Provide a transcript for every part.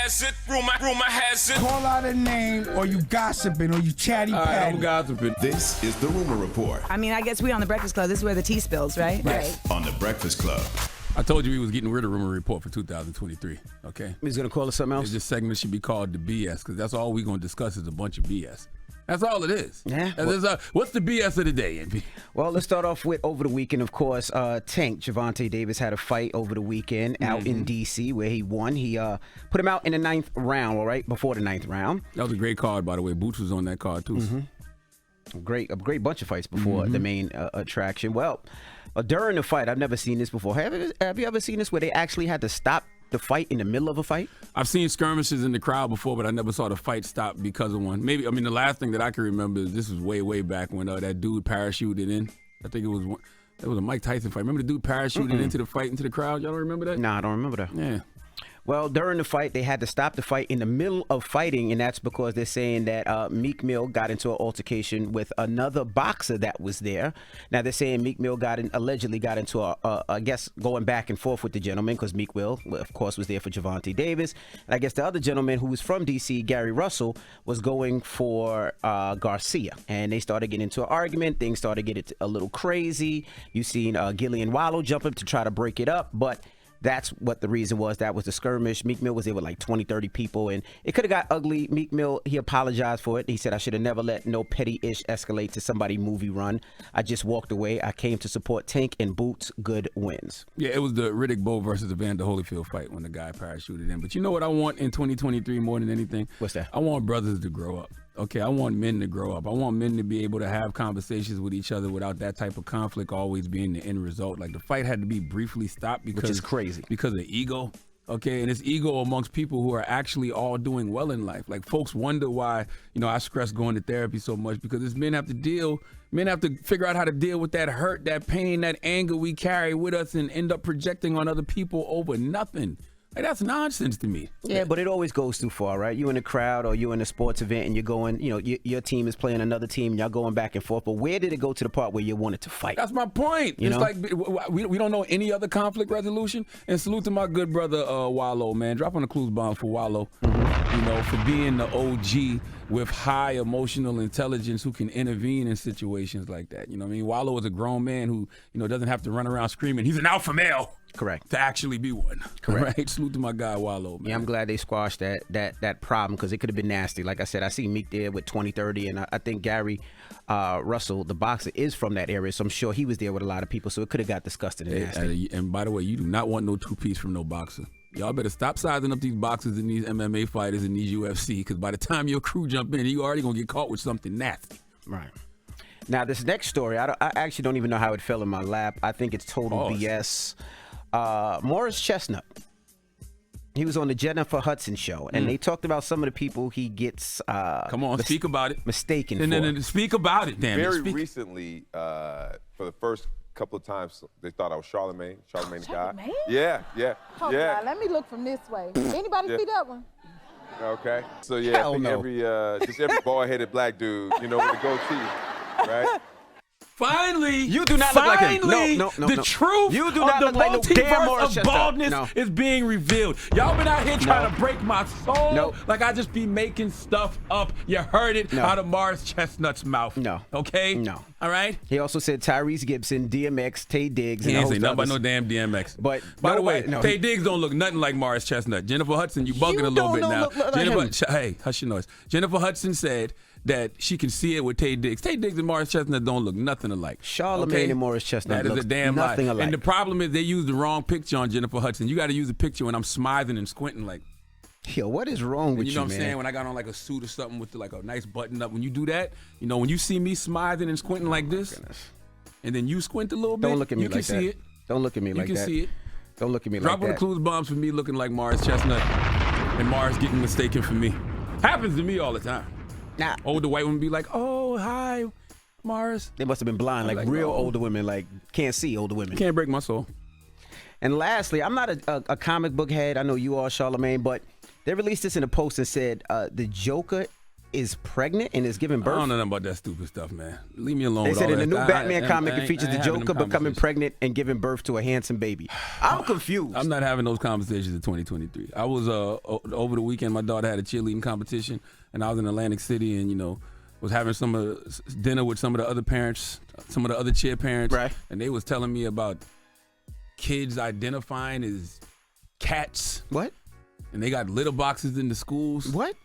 has it. Rumor has it. Call out a name, or you gossiping, or you chatty patty. All right, I'm gossiping. This is the Rumor Report. I mean, I guess we on the Breakfast Club. This is where the tea spills, right? Right. On the Breakfast Club. I told you we was getting rid of Rumor Report for 2023, okay? He's going to call it something else? This segment should be called the BS, because that's all we're going to discuss is a bunch of BS. That's all it is. Yeah. What's the BS of the day, MP? Well, let's start off with over the weekend, of course. Tank, Gervonta Davis, had a fight over the weekend out in D.C. where he won. He put him out in the 9th round, all right, before the 9th round. That was a great card, by the way. Boots was on that card, too. A great bunch of fights before the main attraction. Well, during the fight, I've never seen this before. Have you ever seen this where they actually had to stop the fight in the middle of a fight? I've seen skirmishes in the crowd before, but I never saw the fight stop because of one. Maybe, I mean, the last thing that I can remember is this was way back when that dude parachuted in. I think it was a Mike Tyson fight. Remember the dude parachuted into the fight, into the crowd? Y'all don't remember that? Nah, I don't remember that. Yeah. Well, during the fight, they had to stop the fight in the middle of fighting, and that's because they're saying that Meek Mill got into an altercation with another boxer that was there. Now, they're saying Meek Mill allegedly got into I guess, going back and forth with the gentleman, because Meek Mill, of course, was there for Gervonta Davis. And I guess the other gentleman who was from D.C., Gary Russell, was going for Garcia. And they started getting into an argument. Things started getting a little crazy. You seen Gillian Wallow jump up to try to break it up, but that's what the reason was. That was the skirmish. Meek Mill was there with like 20, 30 people, and it could have got ugly. Meek Mill, he apologized for it. He said, I should have never let no petty ish escalate to somebody movie run. I just walked away. I came to support Tank and Boots. Good wins. Yeah, it was the Riddick Bowe versus Evander Holyfield fight when the guy parachuted in. But you know what I want in 2023 more than anything? What's that? I want brothers to grow up. Okay, I want men to grow up. I want men to be able to have conversations with each other without that type of conflict always being the end result. Like, the fight had to be briefly stopped because, which is crazy, because of ego. Okay, and it's ego amongst people who are actually all doing well in life. Like, folks wonder why, I stress going to therapy so much, because it's men have to figure out how to deal with that hurt, that pain, that anger we carry with us and end up projecting on other people over nothing. Like, that's nonsense to me. Yeah, but it always goes too far, right? You in a crowd or you in a sports event and you're going, your team is playing another team and y'all going back and forth. But where did it go to the part where you wanted to fight? That's my point. It's like we don't know any other conflict resolution. And salute to my good brother Wallow, man. Drop on the clues bomb for Wallow. For being the OG with high emotional intelligence who can intervene in situations like that. You know what I mean? Wallow is a grown man who, doesn't have to run around screaming. He's an alpha male. Correct. To actually be one. Correct. Right? Salute to my guy Wallow, man. Yeah, I'm glad they squashed that problem, because it could have been nasty. Like I said, I see Meek there with 20, 30, and I think Gary Russell, the boxer, is from that area, so I'm sure he was there with a lot of people, so it could have got disgusting and nasty. And by the way, you do not want no two-piece from no boxer. Y'all better stop sizing up these boxers and these MMA fighters and these UFC, because by the time your crew jump in, you already going to get caught with something nasty. Right. Now, this next story, I actually don't even know how it fell in my lap. I think it's total BS. Morris Chestnut, he was on the Jennifer Hudson show, and they talked about some of the people he gets come on, speak about it. Mistaken for. And speak about it, damn it. Very recently, for the first couple of times, they thought I was Charlamagne the guy. Yeah. Hold on, let me look from this way. Anybody see that one? Okay. So yeah, I think every bald-headed black dude, with a goatee, right? Finally, you do not look like him. No. The truth you do not of the look like multiverse of baldness is being revealed. Y'all been out here trying to break my soul. Like I just be making stuff up. You heard it out of Morris Chestnut's mouth. No. Okay? No. All right? He also said Tyrese Gibson, DMX, Tay Diggs. He ain't say nothing about no damn DMX. But by the way, Tay Diggs don't look nothing like Morris Chestnut. Jennifer Hudson, you bugging a little bit now. Hey, hush your noise. Jennifer Hudson said that she can see it with Tay Diggs. Tay Diggs and Morris Chestnut don't look nothing alike. Charlamagne and Morris Chestnut that is a damn nothing lie. alike. And the problem is they used the wrong picture on Jennifer Hudson. You got to use a picture when I'm smithing and squinting like. Yo, what is wrong with you, man? You know what I'm saying? When I got on like a suit or something with like a nice button up. When you do that, when you see me smithing and squinting like this, and then you squint a little bit, don't look at me you like can that. see it. Don't look at me like that. You can see it. Don't look at me Drop like that. on the clues bombs for me looking like Morris Chestnut and Morris getting mistaken for me. Happens to me all the time. Nah. Older white women be like, oh, hi, Morris. They must have been blind, like real older women, like can't see older women. Can't break my soul. And lastly, I'm not a comic book head. I know you are, Charlamagne, but they released this in a post and said the Joker is pregnant and is giving birth. I don't know nothing about that stupid stuff, man. Leave me alone. They with said all in the that. new Batman comic, it features I the ain't having Joker them becoming conversations. pregnant and giving birth to a handsome baby. I'm confused. I'm not having those conversations in 2023. I was over the weekend. My daughter had a cheerleading competition, and I was in Atlantic City, and was having dinner with some of the other parents, some of the other cheer parents, right? And they was telling me about kids identifying as cats. What? And they got litter boxes in the schools. What?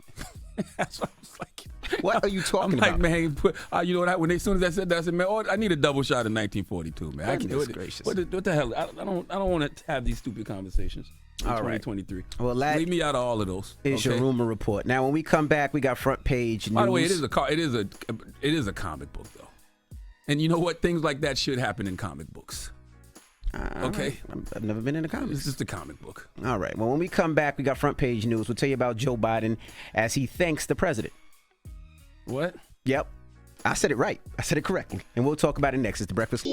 That's what I was like. What are you talking about? about? Man, you know what? As soon as I said that, I said, man, I need a double shot in 1942, man. Goodness gracious. What the hell? I don't want to have these stupid conversations in 2023. Well, leave me out of all of those. Is your rumor report. Now, when we come back, we got front page news. By the way, it is a comic book, though. And you know what? Things like that should happen in comic books. Okay. I've never been in a comic. It's just a comic book. All right. Well, when we come back, we got front page news. We'll tell you about Joe Biden as he thanks the president. What? Yep. I said it right. I said it correctly. And we'll talk about it next. It's The Breakfast Club.